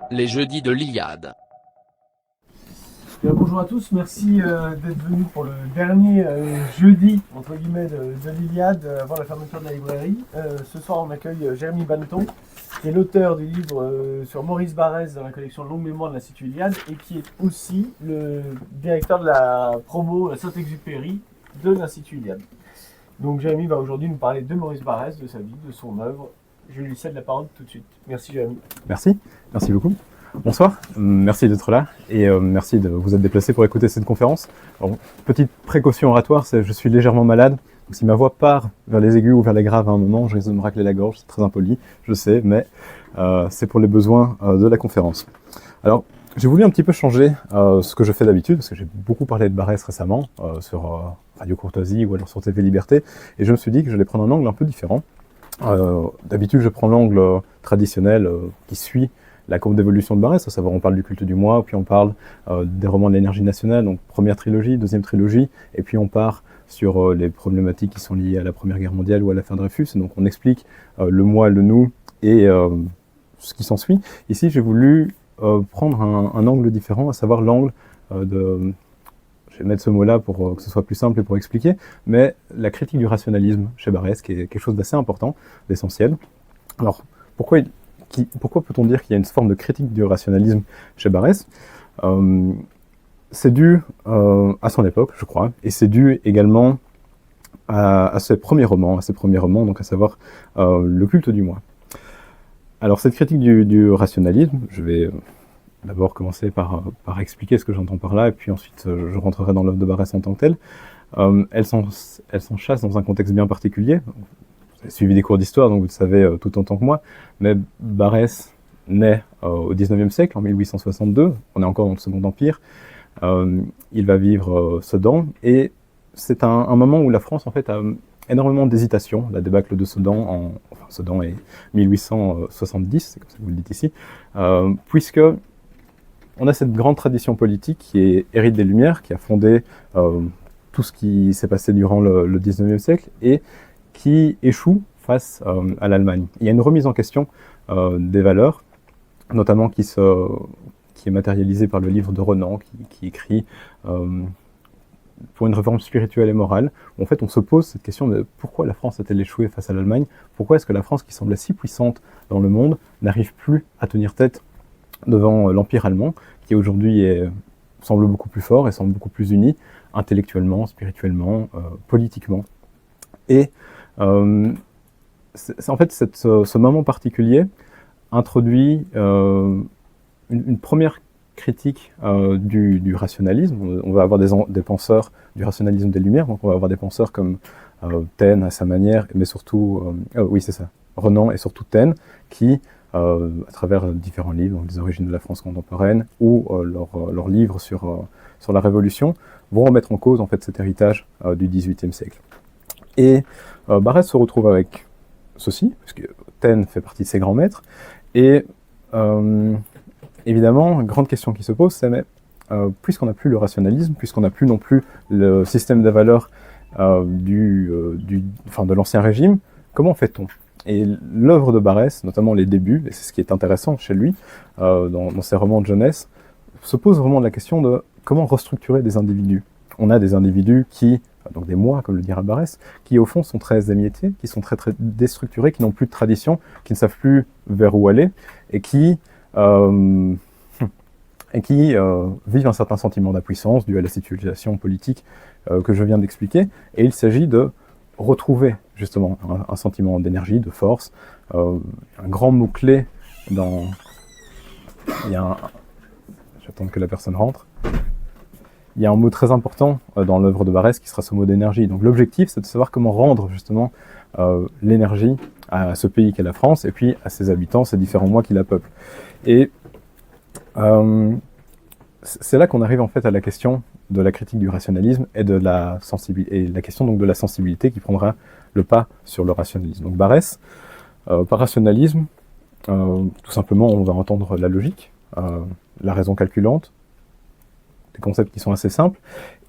Les jeudis de l'Iliade. Bien, bonjour à tous, merci d'être venus pour le dernier jeudi entre guillemets de l'Iliade avant la fermeture de la librairie. Ce soir on accueille Jérémy Banneton, qui est l'auteur du livre sur Maurice Barrès dans la collection Longue Mémoire de l'Institut Iliade et qui est aussi le directeur de la promo Saint-Exupéry de l'Institut Iliade. Donc Jérémy va aujourd'hui nous parler de Maurice Barrès, de sa vie, de son œuvre. Je lui cède la parole tout de suite. Merci Jérémy. Merci beaucoup. Bonsoir, merci d'être là et merci de vous être déplacé pour écouter cette conférence. Alors, petite précaution oratoire, c'est je suis légèrement malade, donc si ma voix part vers les aigus ou vers les graves à un moment, je risque de me racler la gorge, c'est très impoli, je sais, mais c'est pour les besoins de la conférence. Alors, j'ai voulu un petit peu changer ce que je fais d'habitude, parce que j'ai beaucoup parlé de Barrès récemment sur Radio Courtoisie ou alors sur TV Liberté, et je me suis dit que j'allais prendre un angle un peu différent. D'habitude, je prends l'angle traditionnel qui suit la courbe d'évolution de Barrès, à savoir on parle du culte du moi, puis on parle des romans de l'énergie nationale, donc première trilogie, deuxième trilogie, et puis on part sur les problématiques qui sont liées à la Première Guerre mondiale ou à l'affaire Dreyfus, et donc on explique le moi, le nous et ce qui s'ensuit. Ici j'ai voulu prendre un angle différent, à savoir l'angle de... Je vais mettre ce mot-là pour que ce soit plus simple et pour expliquer, mais la critique du rationalisme chez Barrès, qui est quelque chose d'assez important, d'essentiel. Alors, pourquoi peut-on dire qu'il y a une forme de critique du rationalisme chez Barrès ? C'est dû à son époque, je crois, et c'est dû également à ses premiers romans, donc à savoir le culte du moi. Alors cette critique du rationalisme, je vais d'abord commencer par expliquer ce que j'entends par là, et puis ensuite je rentrerai dans l'œuvre de Barrès en tant que telle. Elle s'enchâsse dans un contexte bien particulier. Vous avez suivi des cours d'histoire, donc vous le savez tout autant que moi, mais Barrès naît au XIXe siècle, en 1862, on est encore dans le Second Empire, il va vivre Sedan, et c'est un moment où la France en fait a énormément d'hésitation, la débâcle de Sedan, Sedan est 1870, c'est comme ça que vous le dites ici, puisque on a cette grande tradition politique qui est hérite des Lumières, qui a fondé tout ce qui s'est passé durant le XIXe siècle, et qui échoue face à l'Allemagne. Il y a une remise en question des valeurs, notamment qui est matérialisée par le livre de Renan, qui écrit pour une réforme spirituelle et morale, où en fait on se pose cette question de pourquoi la France a-t-elle échoué face à l'Allemagne ? Pourquoi est-ce que la France, qui semblait si puissante dans le monde, n'arrive plus à tenir tête devant l'Empire allemand, qui aujourd'hui semble beaucoup plus fort et semble beaucoup plus uni, intellectuellement, spirituellement, politiquement. Et en fait, ce moment particulier introduit une première critique du rationalisme. On va avoir des penseurs du rationalisme des Lumières, donc on va avoir des penseurs comme Taine à sa manière, mais surtout, oui c'est ça, Renan et surtout Taine, qui, à travers différents livres, les origines de la France contemporaine, ou leurs livres sur la Révolution, vont remettre en cause en fait cet héritage du XVIIIe siècle. Et Barrès se retrouve avec ceci, puisque Taine fait partie de ses grands maîtres, et évidemment, une grande question qui se pose, c'est mais puisqu'on n'a plus le rationalisme, puisqu'on n'a plus non plus le système de valeurs de l'ancien régime, comment fait-on ? Et l'œuvre de Barrès, notamment les débuts, et c'est ce qui est intéressant chez lui, dans ses romans de jeunesse, se pose vraiment la question de comment restructurer des individus. On a des individus qui, donc des moi, comme le dira Barrès, qui au fond sont très émiettés, qui sont très, très déstructurés, qui n'ont plus de tradition, qui ne savent plus vers où aller, et qui vivent un certain sentiment d'impuissance dû à la situation politique que je viens d'expliquer. Et il s'agit de retrouver justement un sentiment d'énergie, de force, un grand mot-clé dans... J'attends que la personne rentre. Il y a un mot très important dans l'œuvre de Barrès qui sera ce mot d'énergie. Donc l'objectif, c'est de savoir comment rendre justement l'énergie à ce pays qu'est la France, et puis à ses habitants, ces différents moi qui la peuplent. Et c'est là qu'on arrive en fait à la question de la critique du rationalisme et de la sensibilité, et la question donc de la sensibilité qui prendra le pas sur le rationalisme. Donc Barrès, par rationalisme, tout simplement on va entendre la logique, la raison calculante, des concepts qui sont assez simples,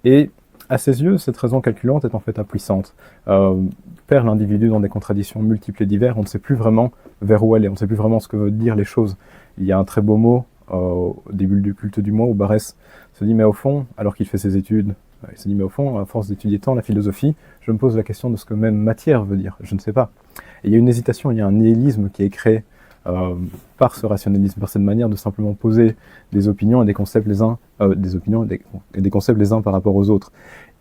et À ses yeux, cette raison calculante est en fait impuissante. Perd l'individu dans des contradictions multiples et diverses, on ne sait plus vraiment vers où aller, on ne sait plus vraiment ce que veulent dire les choses. Il y a un très beau mot au début du culte du moi où Barès se dit mais au fond, alors qu'il fait ses études, il se dit mais au fond, à force d'étudier tant la philosophie, je me pose la question de ce que même matière veut dire, je ne sais pas. Et il y a une hésitation, il y a un nihilisme qui est créé par ce rationalisme, par cette manière de simplement poser des opinions et des concepts les uns, des concepts les uns par rapport aux autres.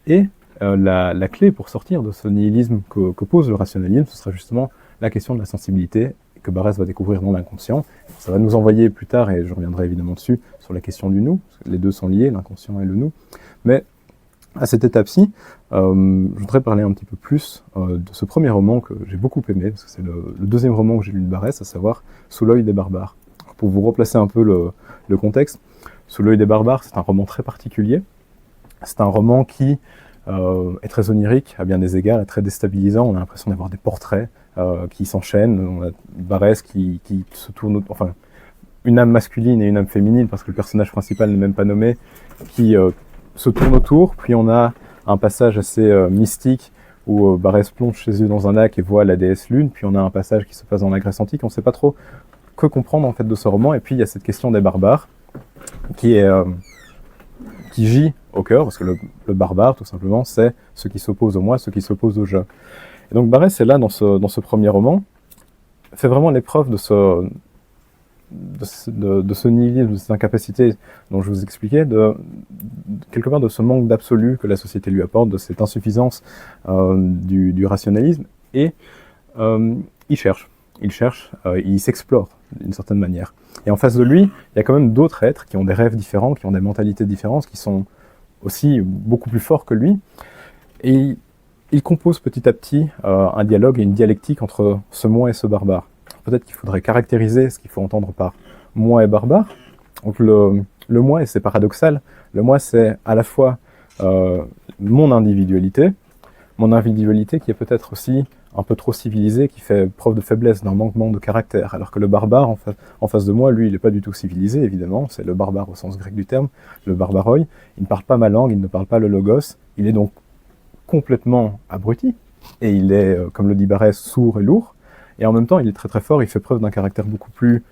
Et la clé pour sortir de ce nihilisme que pose le rationalisme, ce sera justement la question de la sensibilité que Barès va découvrir dans l'inconscient. Ça va nous envoyer plus tard, et je reviendrai évidemment dessus, sur la question du nous, parce que les deux sont liés, l'inconscient et le nous. Mais à cette étape-ci, je voudrais parler un petit peu plus de ce premier roman que j'ai beaucoup aimé, parce que c'est le deuxième roman que j'ai lu de Barès, à savoir Sous l'œil des barbares. Pour vous replacer un peu le contexte, Sous l'œil des barbares, c'est un roman très particulier. C'est un roman qui est très onirique, à bien des égards, est très déstabilisant. On a l'impression d'avoir des portraits qui s'enchaînent. On a Barès qui se tourne, enfin, une âme masculine et une âme féminine, parce que le personnage principal n'est même pas nommé, qui se tourne autour. Puis on a un passage assez mystique où Barès plonge chez eux dans un lac et voit la déesse Lune. Puis on a un passage qui se passe dans la Grèce antique. On ne sait pas trop que comprendre en fait de ce roman. Et puis il y a cette question des barbares qui gît au cœur, parce que le barbare, tout simplement, c'est ce qui s'oppose au moi, ce qui s'oppose au je. Et donc Barès est là, dans ce premier roman, fait vraiment l'épreuve de ce nihilisme, de cette incapacité dont je vous expliquais, quelque part de ce manque d'absolu que la société lui apporte, de cette insuffisance du rationalisme, et il cherche, il s'explore d'une certaine manière. Et en face de lui, il y a quand même d'autres êtres qui ont des rêves différents, qui ont des mentalités différentes, qui sont aussi beaucoup plus forts que lui, et il compose petit à petit un dialogue et une dialectique entre ce moi et ce barbare. Peut-être qu'il faudrait caractériser ce qu'il faut entendre par moi et barbare. Donc le moi, et c'est paradoxal, le moi c'est à la fois mon individualité qui est peut-être aussi un peu trop civilisée, qui fait preuve de faiblesse, d'un manquement de caractère, alors que le barbare en face de moi, lui, il n'est pas du tout civilisé, évidemment, c'est le barbare au sens grec du terme, le barbaroi, il ne parle pas ma langue, il ne parle pas le logos, il est donc complètement abruti, et il est, comme le dit Barès, sourd et lourd, et en même temps, il est très très fort, il fait preuve d'un caractère beaucoup plus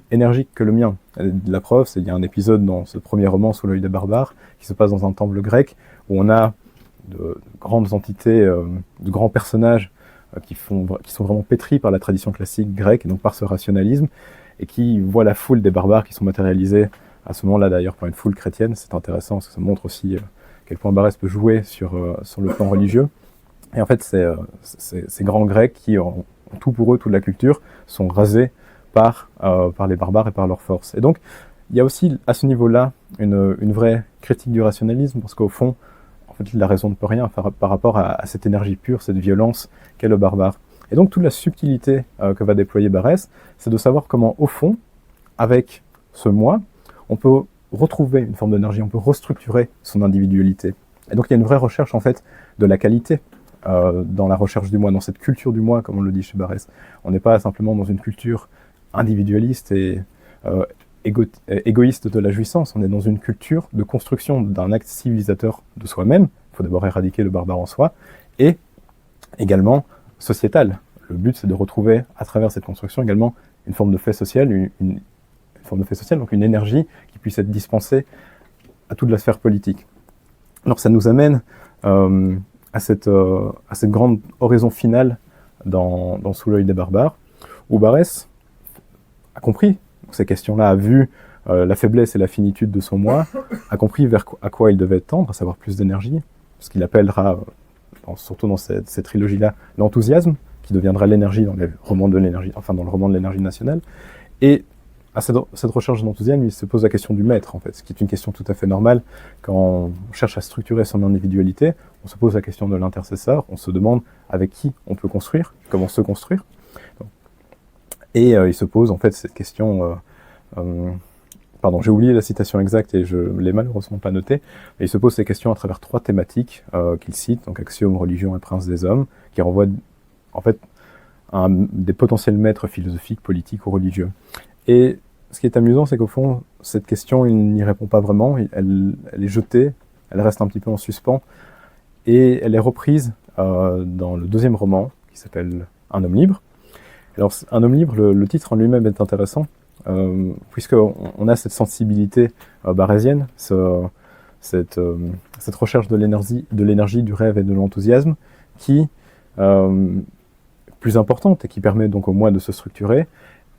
énergique que le mien. La preuve, c'est qu'il y a un épisode dans ce premier roman, Sous l'œil des barbares, qui se passe dans un temple grec, où on a de grandes entités, de grands personnages qui sont vraiment pétris par la tradition classique grecque, et donc par ce rationalisme, et qui voient la foule des barbares qui sont matérialisés à ce moment-là d'ailleurs par une foule chrétienne. C'est intéressant, parce que ça montre aussi à quel point Barès peut jouer sur le plan religieux. Et en fait, ces grands Grecs qui ont tout pour eux, toute la culture, sont rasés par les barbares et par leur force. Et donc, il y a aussi à ce niveau-là une vraie critique du rationalisme, parce qu'au fond, en fait, la raison ne peut rien par rapport à cette énergie pure, cette violence qu'est le barbare. Et donc, toute la subtilité que va déployer Barès, c'est de savoir comment, au fond, avec ce moi, on peut retrouver une forme d'énergie, on peut restructurer son individualité. Et donc, il y a une vraie recherche, en fait, de la qualité dans la recherche du moi, dans cette culture du moi, comme on le dit chez Barès. On n'est pas simplement dans une culture individualiste et égoïste de la jouissance, on est dans une culture de construction d'un acte civilisateur de soi-même. Il faut d'abord éradiquer le barbare en soi, et également sociétal. Le but, c'est de retrouver à travers cette construction également une forme de fait social, une forme de fait social, donc une énergie qui puisse être dispensée à toute la sphère politique. Alors ça nous amène à cette grande oraison finale dans Sous l'œil des barbares, où Barès a compris ces questions-là, a vu la faiblesse et la finitude de son moi, a compris à quoi il devait tendre, à savoir plus d'énergie, ce qu'il appellera, surtout dans cette trilogie-là, l'enthousiasme, qui deviendra l'énergie dans le roman de l'énergie nationale. Et à cette recherche d'enthousiasme, il se pose la question du maître, en fait, ce qui est une question tout à fait normale. Quand on cherche à structurer son individualité, on se pose la question de l'intercesseur, on se demande avec qui on peut construire, comment se construire. Et il se pose en fait cette question, pardon, j'ai oublié la citation exacte et je ne l'ai malheureusement pas notée, mais il se pose ces questions à travers 3 thématiques qu'il cite, donc axiome, religion et prince des hommes, qui renvoient en fait à des potentiels maîtres philosophiques, politiques ou religieux. Et ce qui est amusant, c'est qu'au fond, cette question, il n'y répond pas vraiment, elle est jetée elle reste un petit peu en suspens, et elle est reprise dans le deuxième roman, qui s'appelle Un homme libre. Alors, Un homme libre, le titre en lui-même est intéressant, puisqu'on a cette sensibilité barésienne, cette recherche de l'énergie, du rêve et de l'enthousiasme, qui plus importante et qui permet donc au moi de se structurer,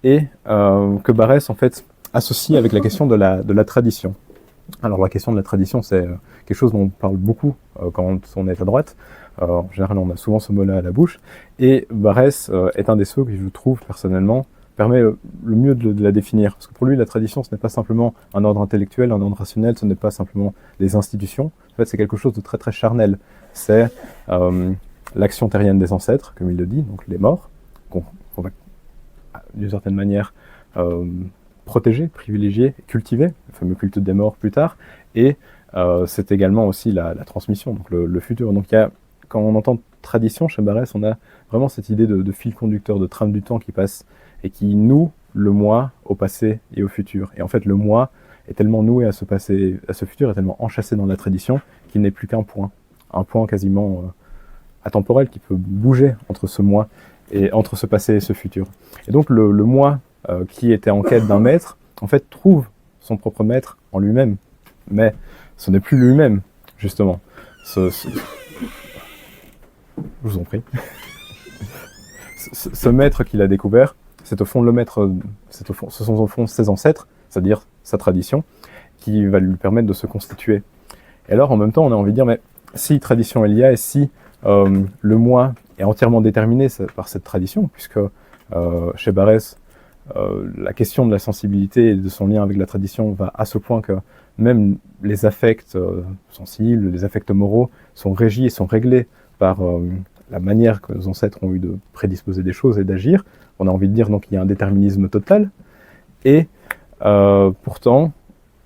et que Barès en fait associe avec la question de la tradition. Alors la question de la tradition, c'est quelque chose dont on parle beaucoup quand on est à droite. En général, on a souvent ce mot-là à la bouche, et Barès est un des ceux qui, je trouve personnellement, permet le mieux de la définir. Parce que pour lui, la tradition, ce n'est pas simplement un ordre intellectuel, un ordre rationnel, ce n'est pas simplement des institutions. En fait, c'est quelque chose de très très charnel. C'est l'action terrienne des ancêtres, comme il le dit, donc les morts, qu'on va d'une certaine manière protéger, privilégier, cultiver, le fameux culte des morts plus tard, et c'est également aussi la transmission, donc le futur. Donc quand on entend tradition chez Barès, on a vraiment cette idée de fil conducteur, de trame du temps qui passe et qui noue le moi au passé et au futur. Et en fait, le moi est tellement noué à ce passé, à ce futur, est tellement enchâssé dans la tradition qu'il n'est plus qu'un point quasiment atemporel qui peut bouger entre ce moi et entre ce passé et ce futur. Et donc le moi qui était en quête d'un maître, en fait, trouve son propre maître en lui-même. Mais ce n'est plus lui-même, justement. Je vous en prie. Ce maître qu'il a découvert, c'est au fond le maître, ce sont au fond ses ancêtres, c'est-à-dire sa tradition, qui va lui permettre de se constituer. Et alors, en même temps, on a envie de dire, mais si tradition il y a, et si le moi est entièrement déterminé par cette tradition, puisque chez Barès, la question de la sensibilité et de son lien avec la tradition va à ce point que même les affects sensibles, les affects moraux sont régis et sont réglés par la manière que nos ancêtres ont eu de prédisposer des choses et d'agir. On a envie de dire donc qu'il y a un déterminisme total. Et pourtant,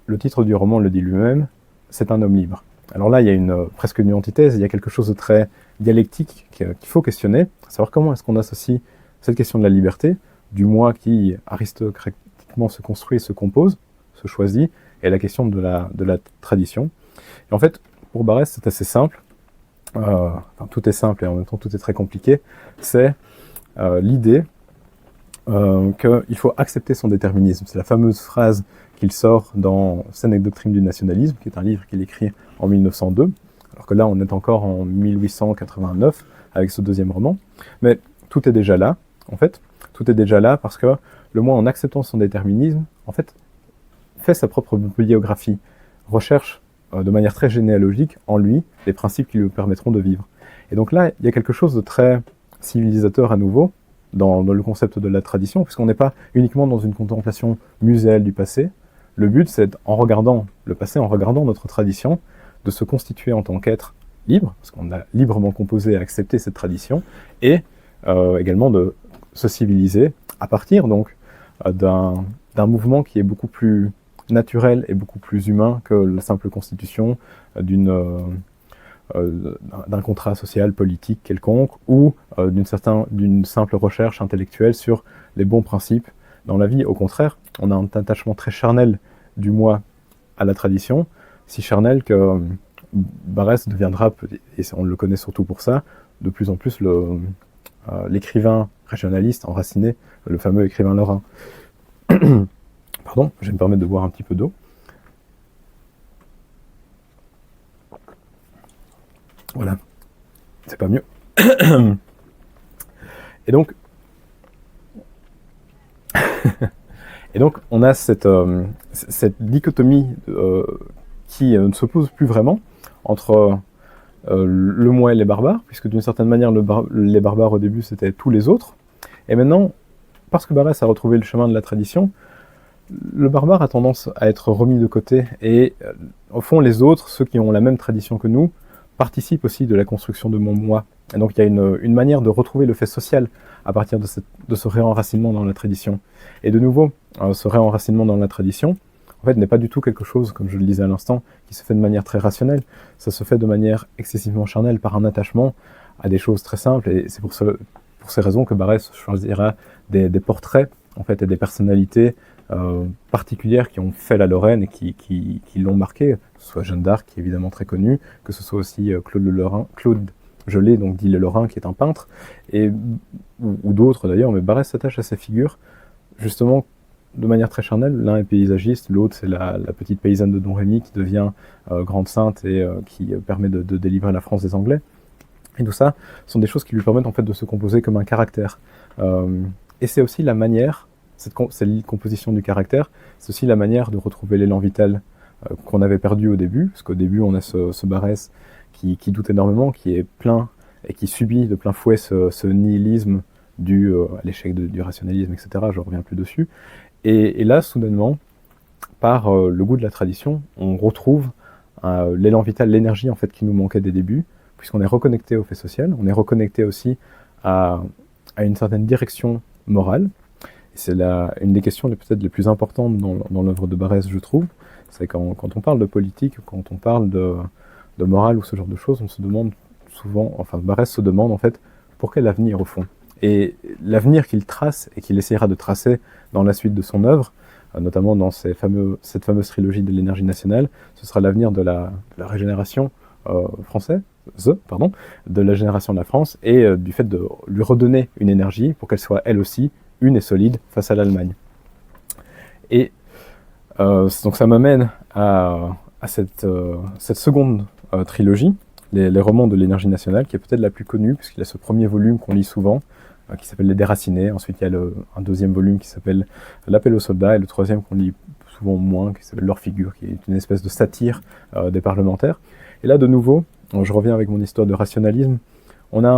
le titre du roman le dit lui-même, c'est un homme libre. Alors là, il y a presque une antithèse, il y a quelque chose de très dialectique qu'il faut questionner, à savoir comment est-ce qu'on associe cette question de la liberté, du moi qui aristocratiquement se construit, se compose, se choisit, et la question de la tradition. Et en fait, pour Barès, c'est assez simple, tout est simple et en même temps tout est très compliqué, c'est l'idée qu'il faut accepter son déterminisme. C'est la fameuse phrase qu'il sort dans Scènes et doctrines du nationalisme, qui est un livre qu'il écrit en 1902, alors que là on est encore en 1889 avec ce deuxième roman, mais tout est déjà là, en fait, tout est déjà là parce que le moi, en acceptant son déterminisme, en fait, fait sa propre biographie, recherche de manière très généalogique en lui les principes qui lui permettront de vivre. Et donc là, il y a quelque chose de très civilisateur à nouveau dans le concept de la tradition, puisqu'on n'est pas uniquement dans une contemplation muséale du passé. Le but, c'est, en regardant le passé, en regardant notre tradition, de se constituer en tant qu'être libre, parce qu'on a librement composé et accepté cette tradition, et également de se civiliser à partir donc d'un mouvement qui est beaucoup plus naturel et beaucoup plus humain que la simple constitution d'un contrat social, politique quelconque, ou d'une simple recherche intellectuelle sur les bons principes dans la vie. Au contraire, on a un attachement très charnel du moi à la tradition, si charnel que Barès deviendra, et on le connaît surtout pour ça, de plus en plus l'écrivain régionaliste enraciné, le fameux écrivain lorrain. Pardon, je vais me permettre de boire un petit peu d'eau. Voilà, c'est pas mieux. Et donc, on a cette dichotomie qui ne se pose plus vraiment entre le moi et les barbares, puisque d'une certaine manière, les barbares au début c'était tous les autres, et maintenant, parce que Barès a retrouvé le chemin de la tradition, le barbare a tendance à être remis de côté, et au fond les autres, ceux qui ont la même tradition que nous, participent aussi de la construction de mon moi. Et donc il y a une manière de retrouver le fait social à partir de ce réenracinement dans la tradition. Et de nouveau, ce réenracinement dans la tradition, en fait, n'est pas du tout quelque chose, comme je le disais à l'instant, qui se fait de manière très rationnelle. Ça se fait de manière excessivement charnelle, par un attachement à des choses très simples. Et c'est pour ces raisons que Barès choisira des portraits en fait, et des personnalités particulières qui ont fait la Lorraine et qui l'ont marqué, que ce soit Jeanne d'Arc, qui est évidemment très connue, que ce soit aussi Claude Gelée, donc dit le Lorrain, qui est un peintre, ou d'autres d'ailleurs, mais Barrès s'attache à ces figures, justement, de manière très charnelle. L'un est paysagiste, l'autre c'est la petite paysanne de Don Rémy qui devient grande sainte et qui permet de délivrer la France des Anglais. Et tout ça sont des choses qui lui permettent en fait de se composer comme un caractère. Et c'est aussi la manière, cette composition du caractère, c'est aussi la manière de retrouver l'élan vital qu'on avait perdu au début, parce qu'au début on a ce Barrès qui doute énormément, qui est plein et qui subit de plein fouet ce nihilisme dû à l'échec du rationalisme, etc. Je ne reviens plus dessus. Et là, soudainement, par le goût de la tradition, on retrouve l'élan vital, l'énergie en fait qui nous manquait des débuts, puisqu'on est reconnecté au fait social, on est reconnecté aussi à une certaine direction morale. Et c'est une des questions peut-être les plus importantes dans l'œuvre de Barrès, je trouve. C'est quand on parle de politique, quand on parle de morale ou ce genre de choses, on se demande souvent, enfin Barrès se demande en fait, pour quel avenir au fond ? Et l'avenir qu'il trace et qu'il essaiera de tracer dans la suite de son œuvre, notamment dans cette fameuse trilogie de l'énergie nationale, ce sera l'avenir de la régénération française, de la génération de la France, et du fait de lui redonner une énergie pour qu'elle soit elle aussi une et solide face à l'Allemagne. Et donc ça m'amène à cette seconde trilogie, les romans de l'énergie nationale, qui est peut-être la plus connue, puisqu'il y a ce premier volume qu'on lit souvent, qui s'appelle Les Déracinés. Ensuite, il y a un deuxième volume qui s'appelle L'Appel aux soldats, et le troisième qu'on lit souvent moins, qui s'appelle Leur figure, qui est une espèce de satire des parlementaires. Et là, de nouveau, je reviens avec mon histoire de rationalisme, on a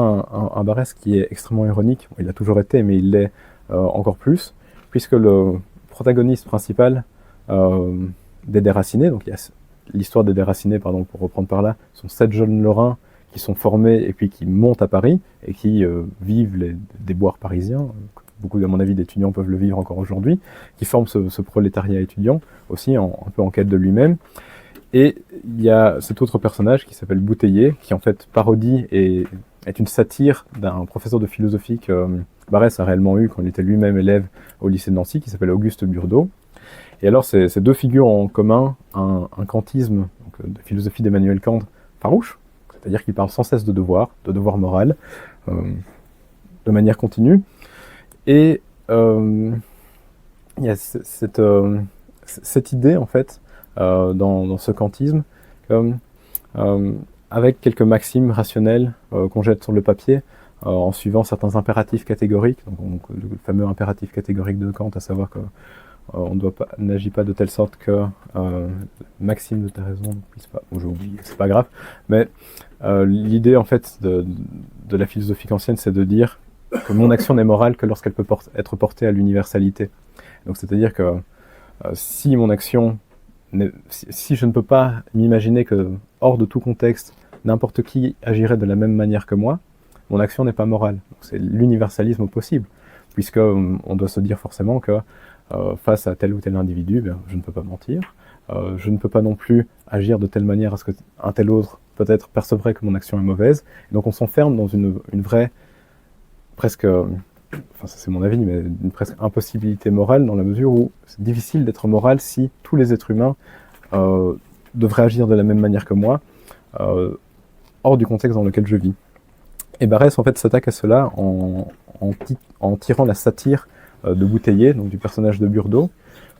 un Barrès qui est extrêmement ironique. Il a toujours été, mais il l'est encore plus, puisque le protagoniste principal des Déracinés, donc il y a l'histoire des Déracinés, pardon, pour reprendre par là, sont 7 jeunes Lorrains qui sont formés et puis qui montent à Paris et qui vivent les déboires parisiens. Beaucoup, à mon avis, d'étudiants peuvent le vivre encore aujourd'hui, qui forment ce prolétariat étudiant, aussi un peu en quête de lui-même. Et il y a cet autre personnage qui s'appelle Bouteiller, qui en fait parodie et est une satire d'un professeur de philosophie que Barrès a réellement eu quand il était lui-même élève au lycée de Nancy, qui s'appelle Auguste Burdeau. Et alors, ces deux figures ont en commun un kantisme, donc, de philosophie d'Emmanuel Kant, farouche, c'est-à-dire qu'il parle sans cesse de devoir moral, de manière continue. Et il y a cette idée, en fait, dans ce kantisme, avec quelques maximes rationnelles qu'on jette sur le papier, en suivant certains impératifs catégoriques, donc le fameux impératif catégorique de Kant, à savoir que on n'agit pas de telle sorte que Maxime de ta raison ne puisse pas. Bon, j'ai oublié, c'est pas grave. Mais l'idée en fait de la philosophie kantienne, c'est de dire que mon action n'est morale que lorsqu'elle peut être portée à l'universalité. Donc c'est-à-dire que si mon action, si je ne peux pas m'imaginer que hors de tout contexte, n'importe qui agirait de la même manière que moi, mon action n'est pas morale. Donc, c'est l'universalisme au possible, puisque on doit se dire forcément que face à tel ou tel individu, je ne peux pas mentir. Je ne peux pas non plus agir de telle manière à ce qu'un tel autre peut-être percevrait que mon action est mauvaise. Et donc on s'enferme dans une vraie, presque, enfin ça c'est mon avis, mais une presque impossibilité morale, dans la mesure où c'est difficile d'être moral si tous les êtres humains devraient agir de la même manière que moi, hors du contexte dans lequel je vis. Et Barrès en fait s'attaque à cela en tirant la satire de Bouteiller, donc du personnage de Burdeau,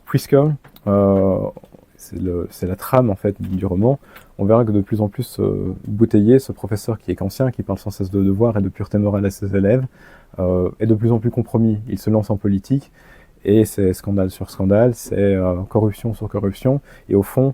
puisque c'est la trame en fait du roman. On verra que de plus en plus Bouteiller, ce professeur qui est kantien, qui parle sans cesse de devoir et de pureté morale à ses élèves, est de plus en plus compromis. Il se lance en politique et c'est scandale sur scandale, c'est corruption sur corruption, et au fond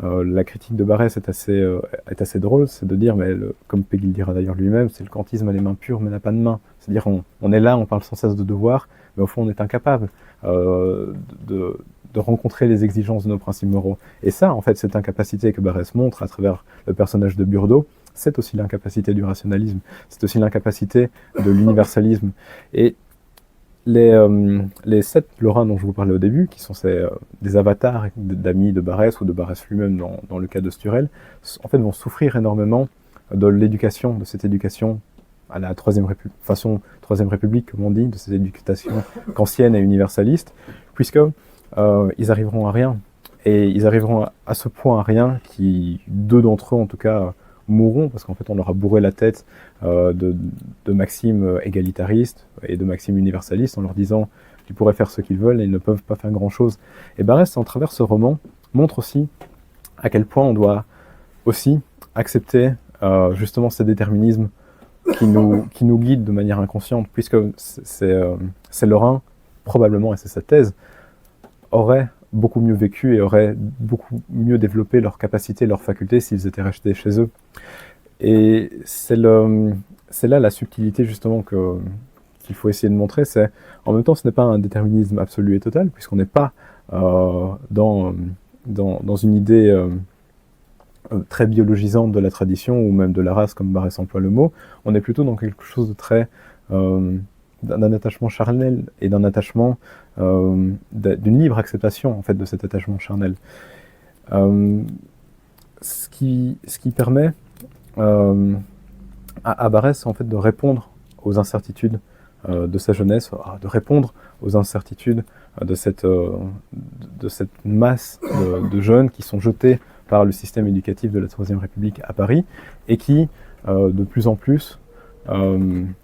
la critique de Barrès est assez drôle, c'est de dire, mais comme Peggy le dira d'ailleurs lui-même, c'est le kantisme a les mains pures mais n'a pas de main. C'est-à-dire on est là, on parle sans cesse de devoir, mais au fond on est incapable de rencontrer les exigences de nos principes moraux. Et ça, en fait, cette incapacité que Barrès montre à travers le personnage de Burdeau, c'est aussi l'incapacité du rationalisme, c'est aussi l'incapacité de l'universalisme. Et les 7 Lorrains dont je vous parlais au début, qui sont des avatars d'amis de Barrès ou de Barrès lui-même dans le cas de Sturel, en fait vont souffrir énormément de l'éducation, de cette éducation à la façon Troisième République, comme on dit, de ces éducations kantiennes et universalistes, puisque ils arriveront à rien. Et ils arriveront à ce point à rien qui, 2 d'entre eux en tout cas, mourront, parce qu'en fait on leur a bourré la tête de maximes égalitaristes et de maximes universalistes en leur disant qu'ils pourraient faire ce qu'ils veulent et ils ne peuvent pas faire grand-chose. Et Barès, en travers ce roman, montre aussi à quel point on doit aussi accepter justement ces déterminismes qui nous guident de manière inconsciente, puisque c'est Lorrain, probablement, et c'est sa thèse, aurait beaucoup mieux vécu et auraient beaucoup mieux développé leurs capacités, leurs facultés s'ils étaient restés chez eux. Et c'est là la subtilité justement qu'il faut essayer de montrer. En même temps, ce n'est pas un déterminisme absolu et total, puisqu'on n'est pas dans une idée très biologisante de la tradition ou même de la race, comme Barès emploie le mot. On est plutôt dans quelque chose de très d'un attachement charnel et d'un attachement d'une libre acceptation en fait de cet attachement charnel. Ce qui permet à Barès en fait de répondre aux incertitudes de sa jeunesse, de répondre aux incertitudes de cette masse de jeunes qui sont jetés par le système éducatif de la Troisième République à Paris et qui, de plus en plus,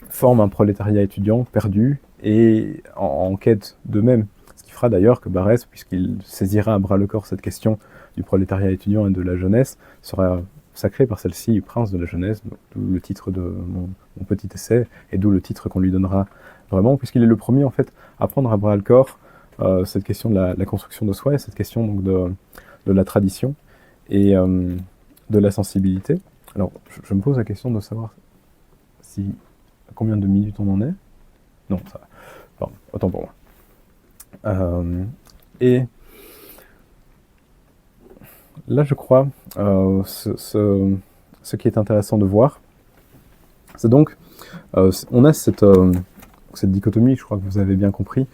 forment un prolétariat étudiant perdu et en quête d'eux-mêmes. Ce qui fera d'ailleurs que Barès, puisqu'il saisira à bras-le-corps cette question du prolétariat étudiant et de la jeunesse, sera sacré par celle-ci prince de la jeunesse, d'où le titre de mon petit essai et d'où le titre qu'on lui donnera vraiment, puisqu'il est le premier en fait à prendre à bras-le-corps cette question de la construction de soi et cette question donc de la tradition et de la sensibilité. Alors, je me pose la question de savoir combien de minutes on en est. Non, ça va. Pardon, autant pour moi. Et là, je crois, ce qui est intéressant de voir, c'est donc, on a cette dichotomie, je crois que vous avez bien compris,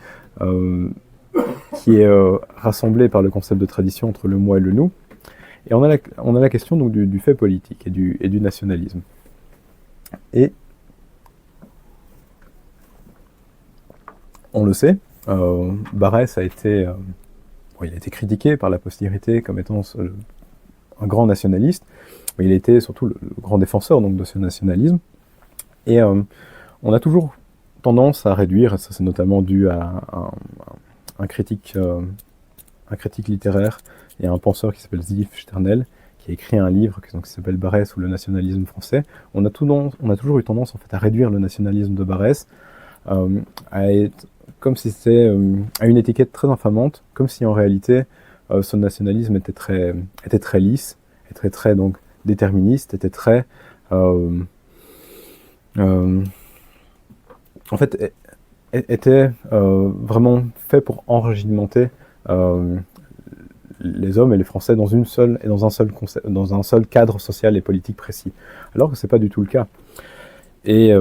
qui est rassemblée par le concept de tradition entre le moi et le nous. Et on a la question donc, du fait politique et du nationalisme. Et on le sait, Barès il a été critiqué par la postérité comme étant un grand nationaliste, mais il était surtout le grand défenseur donc, de ce nationalisme. Et on a toujours tendance à réduire, ça c'est notamment dû à un critique littéraire et un penseur qui s'appelle Zilf Sternel, qui a écrit un livre qui s'appelle Barès ou le nationalisme français. On a toujours eu tendance en fait, à réduire le nationalisme de Barès à être comme si c'était à une étiquette très infamante, comme si en réalité son nationalisme était très lisse, était très donc déterministe, était très en fait était vraiment fait pour enrégimenter les hommes et les Français dans un seul cadre social et politique précis, alors que c'est pas du tout le cas. Et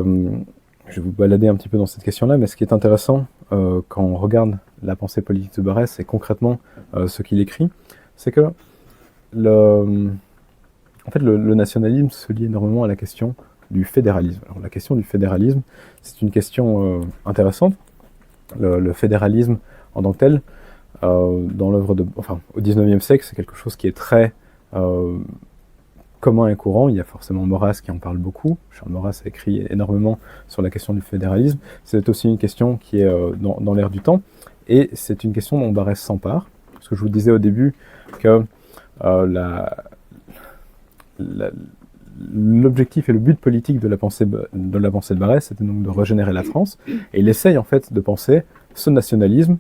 je vais vous balader un petit peu dans cette question-là, mais ce qui est intéressant quand on regarde la pensée politique de Barès et concrètement ce qu'il écrit, c'est que le nationalisme se lie énormément à la question du fédéralisme. Alors la question du fédéralisme, c'est une question intéressante. Le fédéralisme en tant que tel, dans l'œuvre au XIXe siècle, c'est quelque chose qui est très commun et courant. Il y a forcément Maurras qui en parle beaucoup. Charles Maurras a écrit énormément sur la question du fédéralisme. C'est aussi une question qui est dans l'air du temps. Et c'est une question dont Barès s'empare. Parce que je vous disais au début que l'objectif et le but politique de la pensée de Barès, c'était donc de régénérer la France. Et il essaye en fait de penser ce nationalisme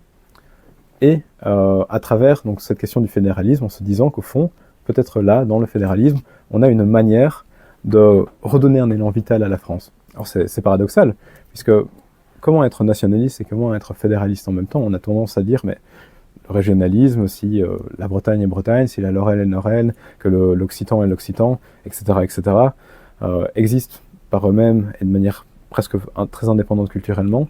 et à travers donc, cette question du fédéralisme en se disant qu'au fond, peut-être là, dans le fédéralisme, on a une manière de redonner un élan vital à la France. Alors c'est paradoxal, puisque comment être nationaliste et comment être fédéraliste en même temps? On a tendance à dire, mais le régionalisme, si la Bretagne est Bretagne, si la Lorraine est Lorraine, que l'Occitan est l'Occitan, etc., existent par eux-mêmes et de manière presque très indépendante culturellement.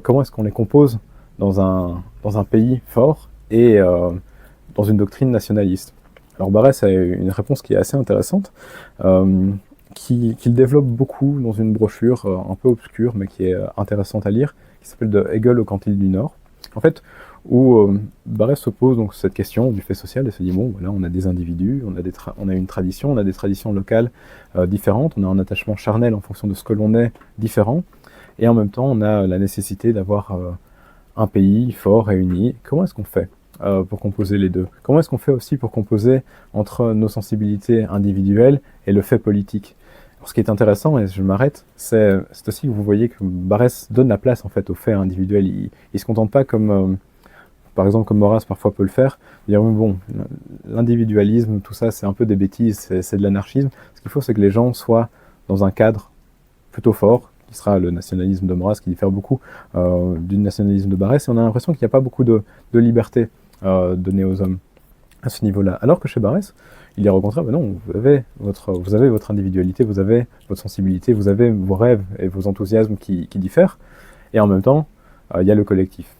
Comment est-ce qu'on les compose dans un pays fort et dans une doctrine nationaliste? Alors Barès a une réponse qui est assez intéressante. qu'il développe beaucoup dans une brochure un peu obscure, mais qui est intéressante à lire, qui s'appelle De Hegel au Quantile du Nord. En fait, où Barrès se pose donc cette question du fait social et se dit, bon, voilà, on a des individus, on a une tradition, on a des traditions locales différentes, on a un attachement charnel en fonction de ce que l'on est différent, et en même temps, on a la nécessité d'avoir un pays fort et uni. Comment est-ce qu'on fait pour composer les deux? Comment est-ce qu'on fait aussi pour composer entre nos sensibilités individuelles et le fait politique? Alors, ce qui est intéressant, et je m'arrête, c'est aussi que vous voyez que Barrès donne la place en fait au fait individuel. Il se contente pas comme, par exemple, comme Maurras parfois peut le faire, dire bon, l'individualisme, tout ça, c'est un peu des bêtises, c'est de l'anarchisme. Ce qu'il faut, c'est que les gens soient dans un cadre plutôt fort, qui sera le nationalisme de Maurras, qui diffère beaucoup du nationalisme de Barrès, et on a l'impression qu'il n'y a pas beaucoup de liberté donnée aux hommes à ce niveau-là. Alors que chez Barrès, il est au contraire, ben non, vous avez votre individualité, vous avez votre sensibilité, vous avez vos rêves et vos enthousiasmes qui diffèrent, et en même temps, il y a le collectif.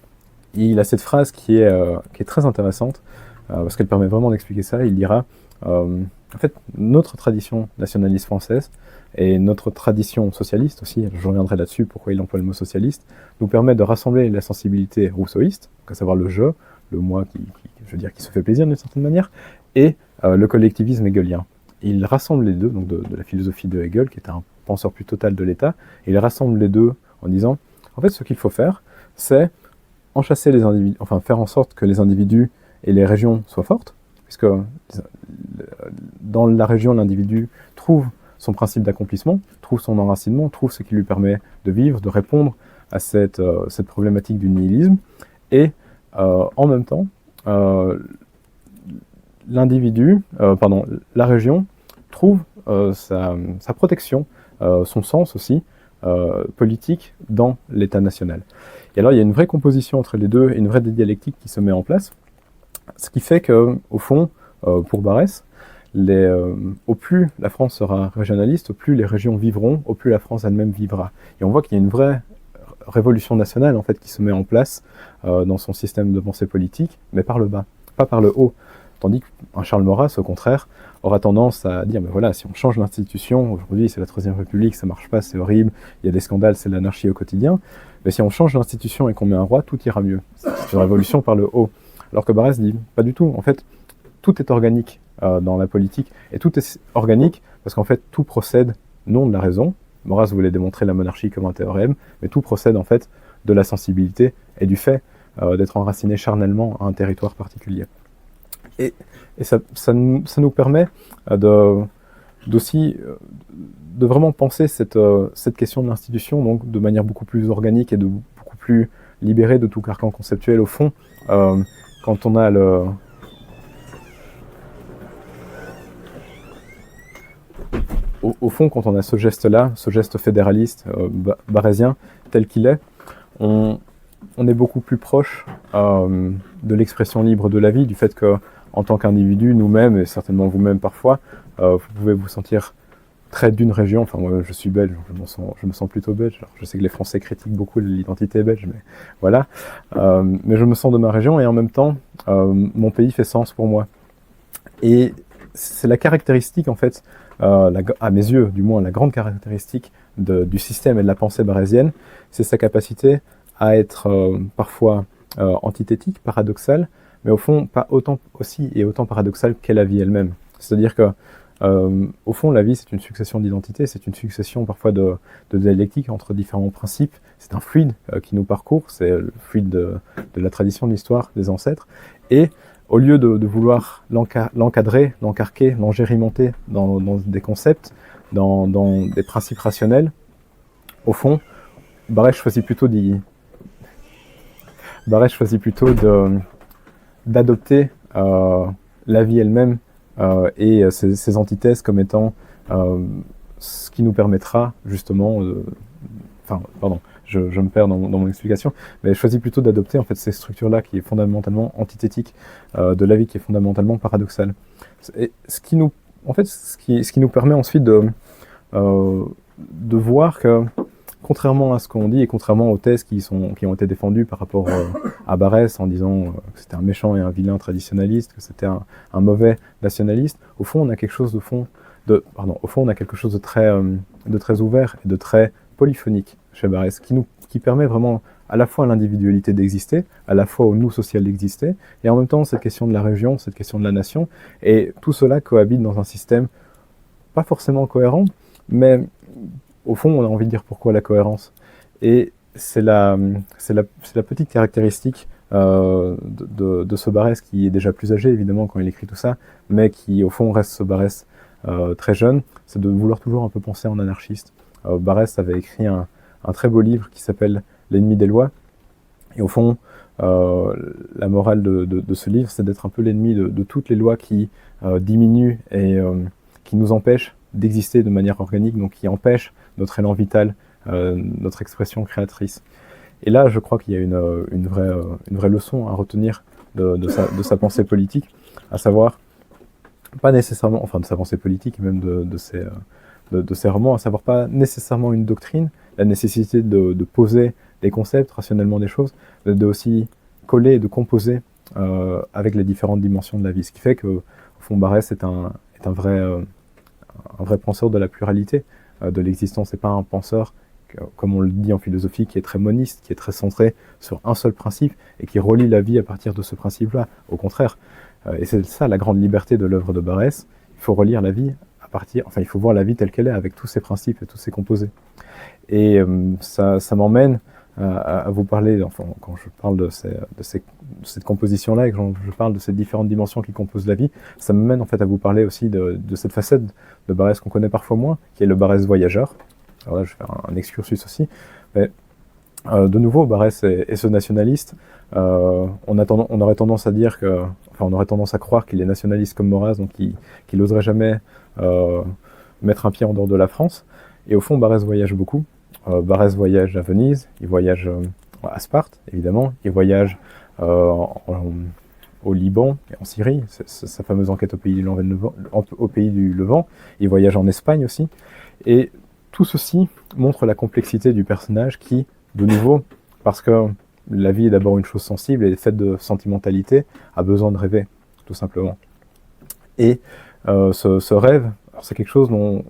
Il a cette phrase qui est très intéressante, parce qu'elle permet vraiment d'expliquer ça. Il dira, en fait, notre tradition nationaliste française, et notre tradition socialiste aussi, je reviendrai là-dessus, pourquoi il emploie le mot socialiste, nous permet de rassembler la sensibilité rousseauiste, à savoir le jeu, le moi qui se fait plaisir d'une certaine manière, et le collectivisme hegelien. Il rassemble les deux, donc de la philosophie de Hegel, qui est un penseur plus total de l'État, et il rassemble les deux en disant, en fait, ce qu'il faut faire, c'est enchasser les individus, enfin faire en sorte que les individus et les régions soient fortes, puisque dans la région, l'individu trouve son principe d'accomplissement, trouve son enracinement, trouve ce qui lui permet de vivre, de répondre à cette problématique du nihilisme, et en même temps, la région trouve sa protection, son sens aussi, politique dans l'État national. Et alors il y a une vraie composition entre les deux et une vraie dialectique qui se met en place, ce qui fait que, au fond, pour Barrès, au plus la France sera régionaliste, au plus les régions vivront, au plus la France elle-même vivra. Et on voit qu'il y a une vraie révolution nationale en fait qui se met en place dans son système de pensée politique, mais par le bas, pas par le haut. Tandis qu'un Charles Maurras, au contraire, aura tendance à dire, mais voilà, si on change l'institution, aujourd'hui c'est la Troisième République, ça marche pas, c'est horrible, il y a des scandales, c'est l'anarchie au quotidien, mais si on change l'institution et qu'on met un roi, tout ira mieux. C'est une révolution par le haut. Alors que Barrès dit, pas du tout, en fait, tout est organique dans la politique, et tout est organique parce qu'en fait, tout procède non de la raison. Maurras voulait démontrer la monarchie comme un théorème, mais tout procède en fait de la sensibilité et du fait d'être enraciné charnellement à un territoire particulier. Et ça nous permet aussi de vraiment penser cette question de l'institution donc de manière beaucoup plus organique et beaucoup plus libérée de tout carcan conceptuel au fond. Quand on a au fond, quand on a ce geste-là, ce geste fédéraliste barrésien tel qu'il est, on est beaucoup plus proche de l'expression libre de la vie, du fait que en tant qu'individu, nous-mêmes, et certainement vous-même parfois, vous pouvez vous sentir très d'une région. Enfin, moi, je suis belge, donc je me sens plutôt belge. Alors, je sais que les Français critiquent beaucoup l'identité belge, mais voilà. Mais je me sens de ma région, et en même temps, mon pays fait sens pour moi. Et c'est la caractéristique, en fait, à mes yeux, du moins, la grande caractéristique du système et de la pensée barrésienne, c'est sa capacité à être parfois antithétique, paradoxale, mais au fond, pas autant paradoxale qu'est la vie elle-même. C'est-à-dire que, au fond, la vie, c'est une succession d'identités, c'est une succession parfois de dialectiques entre différents principes. C'est un fluide qui nous parcourt, c'est le fluide de la tradition, de l'histoire, des ancêtres. Et au lieu de vouloir l'encadrer, l'encarquer, l'engérimenter dans des concepts, dans des principes rationnels, au fond, Barrès choisit plutôt d'adopter la vie elle-même et ses antithèses comme étant ce qui nous permettra justement je me perds dans mon explication, mais je choisis plutôt d'adopter en fait ces structures-là qui est fondamentalement antithétique de la vie, qui est fondamentalement paradoxale. Et ce qui nous permet ensuite de voir que, contrairement à ce qu'on dit et contrairement aux thèses qui ont été défendues par rapport à Barrès en disant que c'était un méchant et un vilain traditionnaliste, que c'était un mauvais nationaliste, au fond on a quelque chose de fond au fond, on a quelque chose de très ouvert et de très polyphonique chez Barès, qui permet vraiment à la fois à l'individualité d'exister, à la fois au nous social d'exister, et en même temps cette question de la région, cette question de la nation, et tout cela cohabite dans un système pas forcément cohérent, mais au fond, on a envie de dire pourquoi la cohérence. Et c'est la petite caractéristique de ce Barès qui est déjà plus âgé, évidemment, quand il écrit tout ça, mais qui, au fond, reste ce Barès très jeune, c'est de vouloir toujours un peu penser en anarchiste. Barès avait écrit un très beau livre qui s'appelle « L'ennemi des lois », et au fond, la morale de ce livre, c'est d'être un peu l'ennemi de toutes les lois qui diminuent et qui nous empêchent d'exister de manière organique, donc qui empêchent notre élan vital, notre expression créatrice. Et là, je crois qu'il y a une vraie leçon à retenir de sa pensée politique, à savoir, pas nécessairement, enfin de sa pensée politique et même de ses romans, à savoir pas nécessairement une doctrine, la nécessité de poser des concepts, rationnellement des choses, mais de aussi coller et de composer avec les différentes dimensions de la vie. Ce qui fait que, au fond, Barès est un vrai penseur de la pluralité de l'existence. C'est pas un penseur, comme on le dit en philosophie, qui est très moniste, qui est très centré sur un seul principe et qui relie la vie à partir de ce principe-là. Au contraire. Et c'est ça la grande liberté de l'œuvre de Barès. Il faut relire la vie il faut voir la vie telle qu'elle est, avec tous ses principes et tous ses composés. Et ça m'emmène à vous parler, enfin, quand je parle de cette composition-là et que je parle de ces différentes dimensions qui composent la vie, ça me mène en fait à vous parler aussi de cette facette de Barès qu'on connaît parfois moins, qui est le Barès voyageur. Alors là, je vais faire un excursus aussi. Mais, de nouveau, Barès est ce nationaliste. On aurait tendance à dire on aurait tendance à croire qu'il est nationaliste comme Maurras, donc qu'il n'oserait jamais mettre un pied en dehors de la France. Et au fond, Barès voyage beaucoup. Barès voyage à Venise, il voyage à Sparte, évidemment, il voyage au Liban et en Syrie, c'est sa fameuse enquête au pays du Levant, il voyage en Espagne aussi. Et tout ceci montre la complexité du personnage qui, de nouveau, parce que la vie est d'abord une chose sensible et faite de sentimentalité, a besoin de rêver, tout simplement. Et ce rêve, c'est quelque chose dont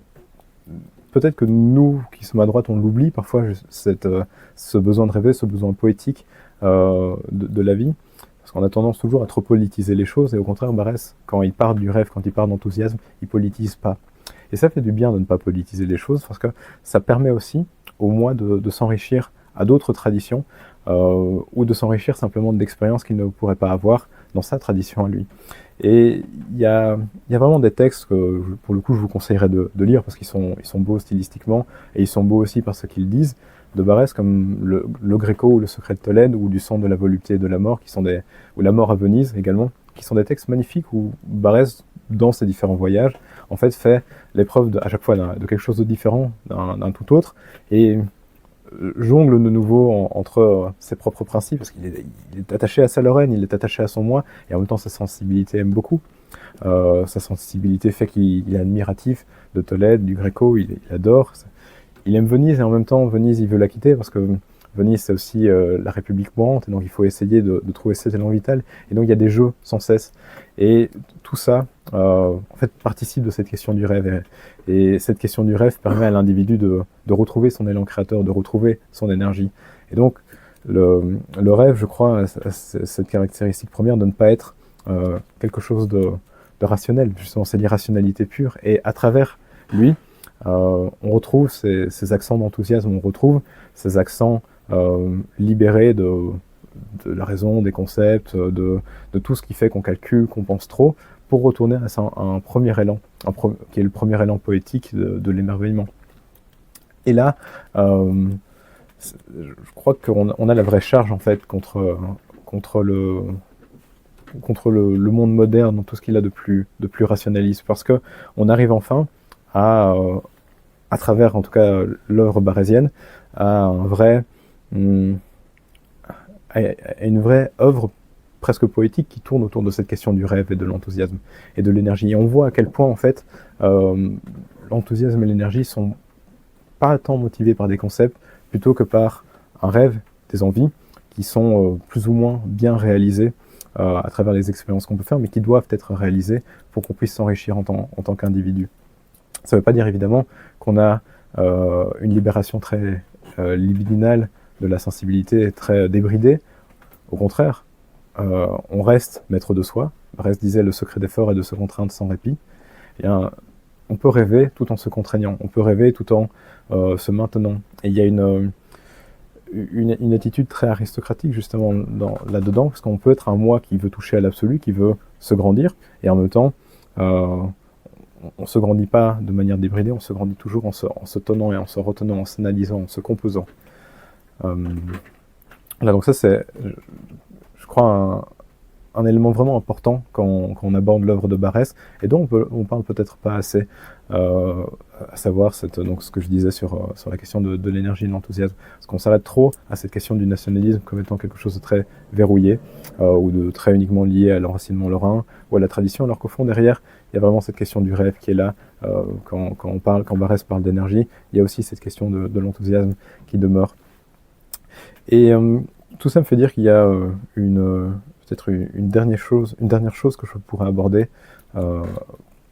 peut-être que nous, qui sommes à droite, on l'oublie parfois, ce besoin de rêver, ce besoin poétique de la vie, parce qu'on a tendance toujours à trop politiser les choses, et au contraire, Barès, quand il part du rêve, quand il part d'enthousiasme, il politise pas. Et ça fait du bien de ne pas politiser les choses, parce que ça permet aussi, au moins, de s'enrichir à d'autres traditions, ou de s'enrichir simplement d'expériences qu'il ne pourrait pas avoir dans sa tradition à lui. Et il y a vraiment des textes que, pour le coup, je vous conseillerais de lire, parce qu'ils sont beaux stylistiquement, et ils sont beaux aussi par ce qu'ils disent, de Barès, comme le Gréco ou le Secret de Tolède, ou du Sang de la volupté et de la mort, ou La mort à Venise également, qui sont des textes magnifiques où Barès, dans ses différents voyages, en fait, fait l'épreuve à chaque fois de quelque chose de différent d'un tout autre, et jongle de nouveau entre ses propres principes, parce qu'il est attaché à sa Lorraine, il est attaché à son moi, et en même temps sa sensibilité aime beaucoup. Sa sensibilité fait qu'il est admiratif de Tolède, du Gréco, il adore. Il aime Venise, et en même temps, Venise, il veut la quitter, parce que Venise, c'est aussi la République mourante, et donc il faut essayer de trouver cet élan vital, et donc il y a des jeux sans cesse. Et tout ça, en fait, participe de cette question du rêve. Et cette question du rêve permet à l'individu de retrouver son élan créateur, de retrouver son énergie. Et donc, le rêve, je crois, a cette caractéristique première de ne pas être quelque chose de rationnel. Justement, c'est l'irrationalité pure. Et à travers lui, on retrouve ces accents d'enthousiasme, on retrouve ces accents libérés de la raison, des concepts, de tout ce qui fait qu'on calcule, qu'on pense trop, pour retourner à un premier élan, qui est le premier élan poétique de l'émerveillement. Et là, je crois qu'on a la vraie charge en fait contre le monde moderne dans tout ce qu'il a de plus rationaliste, parce que on arrive enfin à travers en tout cas l'œuvre barésienne, à une vraie œuvre presque poétique qui tourne autour de cette question du rêve et de l'enthousiasme et de l'énergie. Et on voit à quel point en fait l'enthousiasme et l'énergie sont pas tant motivés par des concepts plutôt que par un rêve, des envies qui sont plus ou moins bien réalisées à travers les expériences qu'on peut faire, mais qui doivent être réalisées pour qu'on puisse s'enrichir en tant qu'individu. Ça ne veut pas dire évidemment qu'on a une libération très libidinale de la sensibilité, très débridée. Au contraire, on reste maître de soi. Barès disait le secret d'effort est de se contraindre sans répit. Et on peut rêver tout en se contraignant, on peut rêver tout en se maintenant. Et il y a une attitude très aristocratique justement là-dedans, parce qu'on peut être un moi qui veut toucher à l'absolu, qui veut se grandir, et en même temps, on ne se grandit pas de manière débridée, on se grandit toujours en se tenant et en se retenant, en s'analysant, en se composant. Là, donc ça c'est, je crois, un élément vraiment important quand on aborde l'œuvre de Barès, et dont on parle peut-être pas assez, à savoir donc ce que je disais sur la question de l'énergie et de l'enthousiasme. Parce qu'on s'arrête trop à cette question du nationalisme comme étant quelque chose de très verrouillé, ou de très uniquement lié à l'enracinement lorrain, ou à la tradition, alors qu'au fond, derrière, il y a vraiment cette question du rêve qui est là. Quand Barès parle d'énergie, il y a aussi cette question de l'enthousiasme qui demeure. Et tout ça me fait dire qu'il y a peut-être une dernière chose que je pourrais aborder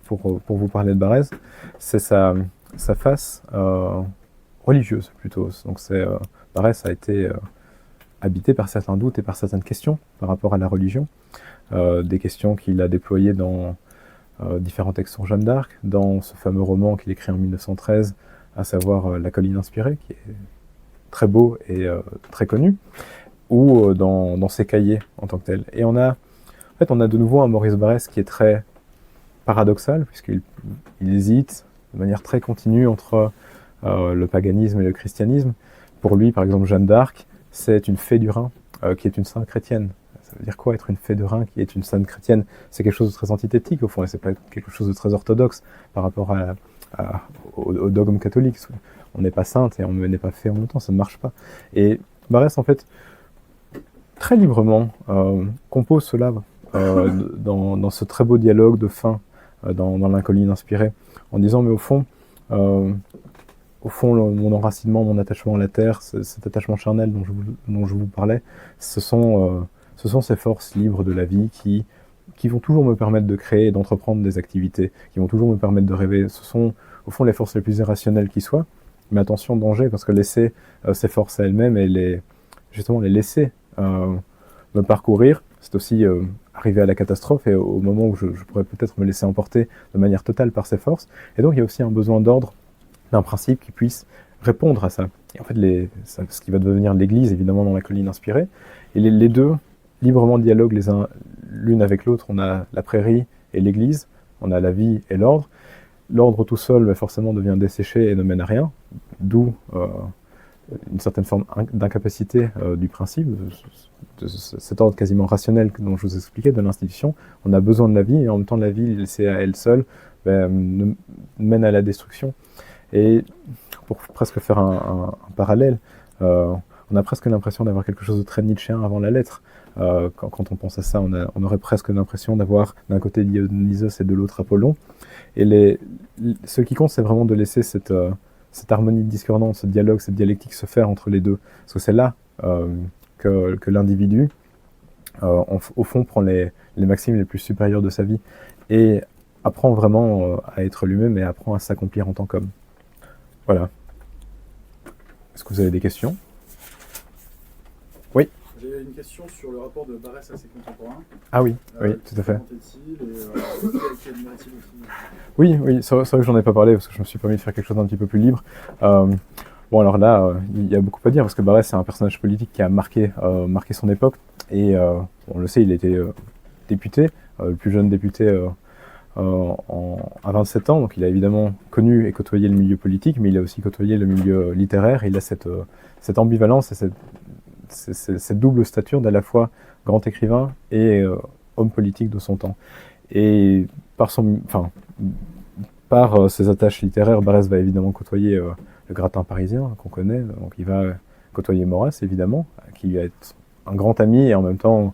pour vous parler de Barès, c'est sa face religieuse plutôt. Donc Barès a été habité par certains doutes et par certaines questions par rapport à la religion, des questions qu'il a déployées dans différents textes sur Jeanne d'Arc, dans ce fameux roman qu'il écrit en 1913, à savoir La colline inspirée, qui est très beau et très connu, ou dans ses cahiers en tant que tel. Et on a de nouveau un Maurice Barrès qui est très paradoxal, puisqu'il hésite de manière très continue entre le paganisme et le christianisme. Pour lui, par exemple, Jeanne d'Arc, c'est une fée du Rhin qui est une sainte chrétienne. Ça veut dire quoi, être une fée de Rhin qui est une sainte chrétienne? C'est quelque chose de très antithétique, au fond, et c'est pas quelque chose de très orthodoxe par rapport au dogme catholique. On n'est pas sainte et on n'est pas fée en même temps, ça ne marche pas. Et Barrès, en fait, très librement, compose cela dans ce très beau dialogue de fin dans La colline inspirée, en disant, mais au fond, mon enracinement, mon attachement à la terre, cet attachement charnel dont je vous parlais, ce sont ces forces libres de la vie qui vont toujours me permettre de créer et d'entreprendre des activités, qui vont toujours me permettre de rêver. Ce sont, au fond, les forces les plus irrationnelles qui soient. Mais attention, danger, parce que laisser ces forces à elles-mêmes et les laisser me parcourir, c'est aussi arriver à la catastrophe et au moment où je pourrais peut-être me laisser emporter de manière totale par ces forces. Et donc il y a aussi un besoin d'ordre, d'un principe qui puisse répondre à ça. Et en fait, ce qui va devenir l'Église, évidemment, dans La colline inspirée, et les deux librement dialoguent l'une avec l'autre. On a la prairie et l'Église, on a la vie et l'ordre. L'ordre tout seul, forcément, devient desséché et ne mène à rien, d'où une certaine forme d'incapacité du principe, de cet ordre quasiment rationnel dont je vous expliquais, de l'institution. On a besoin de la vie, et en même temps, la vie, laissée à elle seule, mène à la destruction. Et pour presque faire un parallèle, on a presque l'impression d'avoir quelque chose de très nietzschéen avant la lettre. Quand on pense à ça, on aurait presque l'impression d'avoir d'un côté Dionysos et de l'autre Apollon. Et ce qui compte, c'est vraiment de laisser cette harmonie de discordance, ce dialogue, cette dialectique se faire entre les deux. Parce que c'est là que l'individu, au fond, prend les maximes les plus supérieures de sa vie et apprend vraiment à être lui-même et apprend à s'accomplir en tant qu'homme. Voilà. Est-ce que vous avez des questions? Oui. J'ai une question sur le rapport de Barrès à ses contemporains. Ah oui, oui, tout à fait. Oui, c'est vrai que j'en ai pas parlé parce que je me suis permis de faire quelque chose d'un petit peu plus libre. Bon, alors là, il y a beaucoup à dire parce que Barrès, c'est un personnage politique qui a marqué son époque. Et on le sait, il était député, le plus jeune député à 27 ans. Donc il a évidemment connu et côtoyé le milieu politique, mais il a aussi côtoyé le milieu littéraire. Il a cette ambivalence et cette double stature d'à la fois grand écrivain et homme politique de son temps. Et par ses attaches littéraires, Barrès va évidemment côtoyer le gratin parisien qu'on connaît. Donc il va côtoyer Maurras, évidemment, qui va être un grand ami et en même temps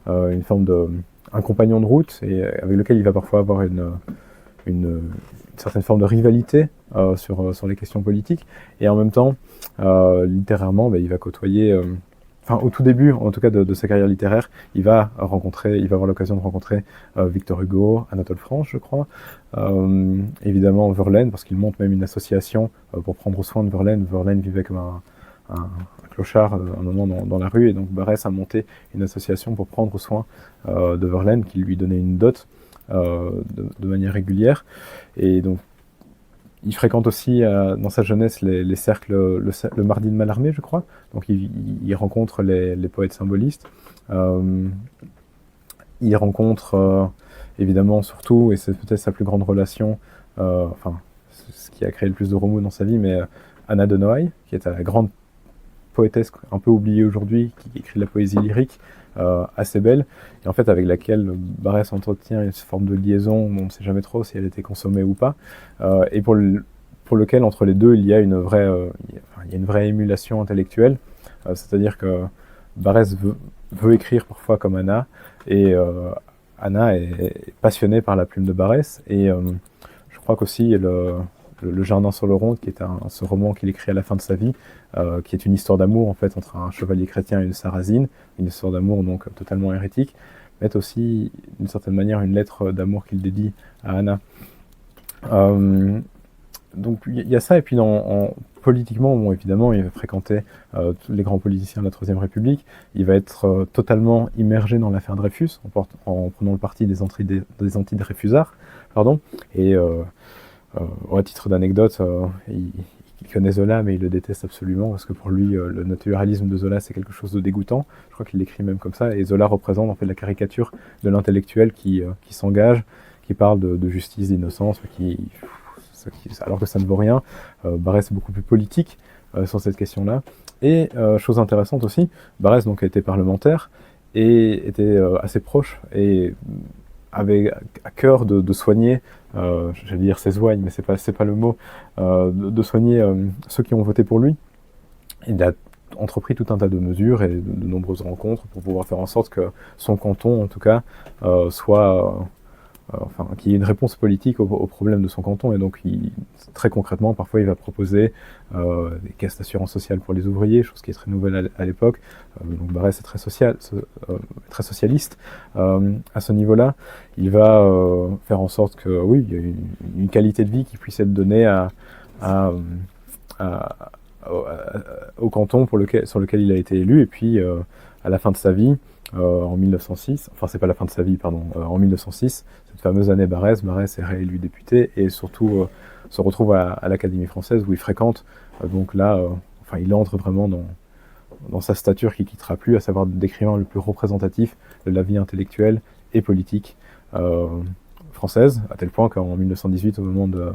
un compagnon de route et avec lequel il va parfois avoir une certaine forme de rivalité sur les questions politiques. Et en même temps, littérairement, il va côtoyer au tout début, en tout cas, de sa carrière littéraire, il va avoir l'occasion de rencontrer Victor Hugo, Anatole France, je crois, évidemment Verlaine, parce qu'il monte même une association pour prendre soin de Verlaine. Verlaine vivait comme un clochard à un moment dans la rue, et donc Barrès a monté une association pour prendre soin de Verlaine, qui lui donnait une dot de manière régulière. Et donc, il fréquente aussi dans sa jeunesse les cercles, le mardi de Mallarmé, je crois. Donc il rencontre les poètes symbolistes. Il rencontre évidemment surtout, et c'est peut-être sa plus grande relation, ce qui a créé le plus de remous dans sa vie, mais Anna de Noailles, qui est la grande poétesse un peu oubliée aujourd'hui, qui écrit de la poésie lyrique, assez belle, et en fait avec laquelle Barrès entretient une forme de liaison, on ne sait jamais trop si elle était consommée ou pas, et pour lequel entre les deux il y a une vraie émulation intellectuelle, c'est-à-dire que Barrès veut écrire parfois comme Anna, et Anna est passionnée par la plume de Barrès, et je crois qu'aussi le Jardin sur le Rhône, qui est ce roman qu'il écrit à la fin de sa vie, qui est une histoire d'amour en fait entre un chevalier chrétien et une sarrasine, une histoire d'amour donc totalement hérétique, mais aussi d'une certaine manière une lettre d'amour qu'il dédie à Anna. Donc il y a ça, et puis politiquement, bon, évidemment, il va fréquenter tous les grands politiciens de la Troisième République. Il va être totalement immergé dans l'affaire Dreyfus, en prenant le parti des anti-Dreyfusards, et à titre d'anecdote, il connaît Zola, mais il le déteste absolument, parce que pour lui, le naturalisme de Zola, c'est quelque chose de dégoûtant. Je crois qu'il l'écrit même comme ça, et Zola représente en fait la caricature de l'intellectuel qui s'engage, qui parle de justice, d'innocence, alors que ça ne vaut rien. Barrès est beaucoup plus politique sur cette question-là. Et chose intéressante aussi, Barrès donc a été parlementaire, et était assez proche, et avait à cœur de soigner, j'allais dire ses ouailles, mais c'est pas le mot, de soigner ceux qui ont voté pour lui. Il a entrepris tout un tas de mesures et de nombreuses rencontres pour pouvoir faire en sorte que son canton, en tout cas, qu'il y ait une réponse politique aux problèmes de son canton. Et donc, très concrètement, parfois, il va proposer des caisses d'assurance sociale pour les ouvriers, chose qui est très nouvelle à l'époque. Donc, Barrès est très socialiste. À ce niveau-là, il va faire en sorte que, oui, il y a une qualité de vie qui puisse être donnée au canton sur lequel il a été élu. Et puis, à la fin de sa vie, en 1906, enfin c'est pas la fin de sa vie, pardon, en 1906, cette fameuse année Barrès est réélu député, et surtout se retrouve à l'Académie française, où il fréquente, donc là, il entre vraiment dans sa stature qui quittera plus, à savoir d'écrivain le plus représentatif de la vie intellectuelle et politique française, à tel point qu'en 1918, au moment de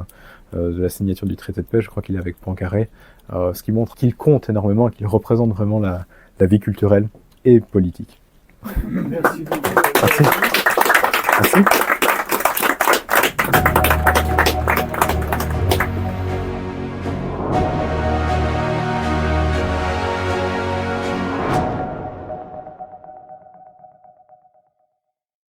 la signature du traité de paix, je crois qu'il est avec Poincaré, ce qui montre qu'il compte énormément et qu'il représente vraiment la vie culturelle et politique. Merci beaucoup. Merci. Merci.